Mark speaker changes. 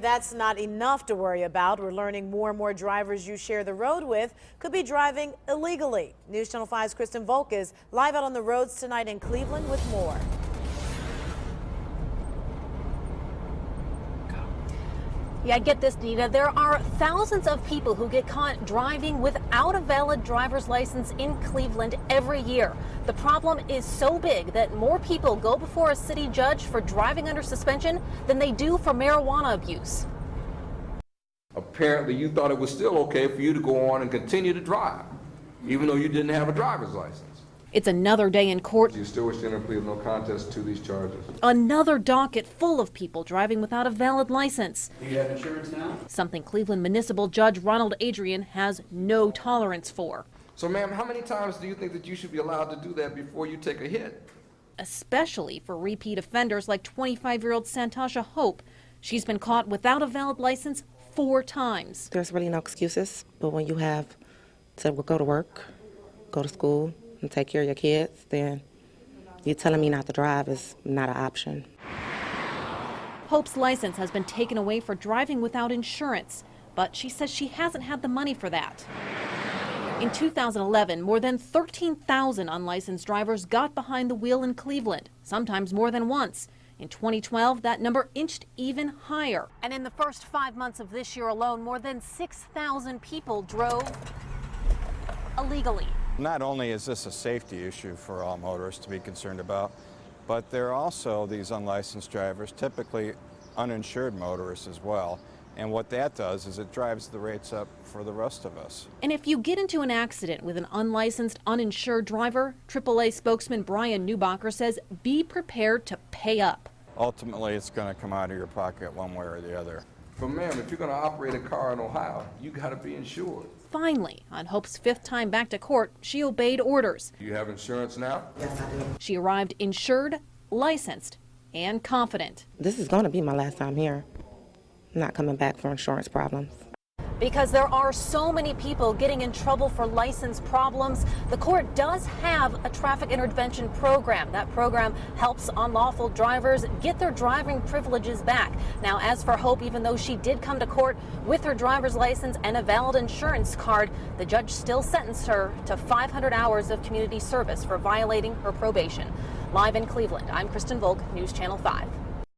Speaker 1: That's not enough to worry about. We're learning more and more drivers you share the road with could be driving illegally. News Channel 5's Kristen Volk is live out on the roads tonight in Cleveland with more.
Speaker 2: Yeah, get this, Nita. There are thousands of people who get caught driving without a valid driver's license in Cleveland every year. The problem is so big that more people go before a city judge for driving under suspension than they do for marijuana abuse.
Speaker 3: Apparently, you thought it was still okay for you to go on and continue to drive, even though you didn't have a driver's license.
Speaker 2: It's another day in court.
Speaker 3: You still wish to enter a plea of no contest to these charges.
Speaker 2: Another docket full of people driving without a valid license.
Speaker 4: Do you have insurance now?
Speaker 2: Something Cleveland Municipal Judge Ronald Adrian has no tolerance for.
Speaker 3: So, ma'am, how many times do you think that you should be allowed to do that before you take a hit?
Speaker 2: Especially for repeat offenders like 25-year-old Santasha Hope. She's been caught without a valid license 4 times.
Speaker 5: There's really no excuses, but when you have to go to work, go to school, and take care of your kids, then you telling me not to drive is not an option.
Speaker 2: Hope's license has been taken away for driving without insurance, but she says she hasn't had the money for that. In 2011, more than 13,000 unlicensed drivers got behind the wheel in Cleveland, sometimes more than once. In 2012, that number inched even higher. And in the first 5 months of this year alone, more than 6,000 people drove illegally.
Speaker 6: Not only is this a safety issue for all motorists to be concerned about, but there are also these unlicensed drivers, typically uninsured motorists as well. And what that does is it drives the rates up for the rest of us.
Speaker 2: And if you get into an accident with an unlicensed, uninsured driver, AAA spokesman Brian Newbacher says be prepared to pay up.
Speaker 6: Ultimately, it's going to come out of your pocket one way or the other.
Speaker 3: But, ma'am, if you're going to operate a car in Ohio, you got to be insured.
Speaker 2: Finally, on Hope's 5th time back to court, she obeyed orders.
Speaker 3: Do you have insurance now?
Speaker 5: Yes, I do.
Speaker 2: She arrived insured, licensed, and confident.
Speaker 5: This is going to be my last time here. I'm not coming back for insurance problems.
Speaker 2: Because there are so many people getting in trouble for license problems, the court does have a traffic intervention program. That program helps unlawful drivers get their driving privileges back. Now, as for Hope, even though she did come to court with her driver's license and a valid insurance card, the judge still sentenced her to 500 hours of community service for violating her probation. Live in Cleveland, I'm Kristen Volk, News Channel 5.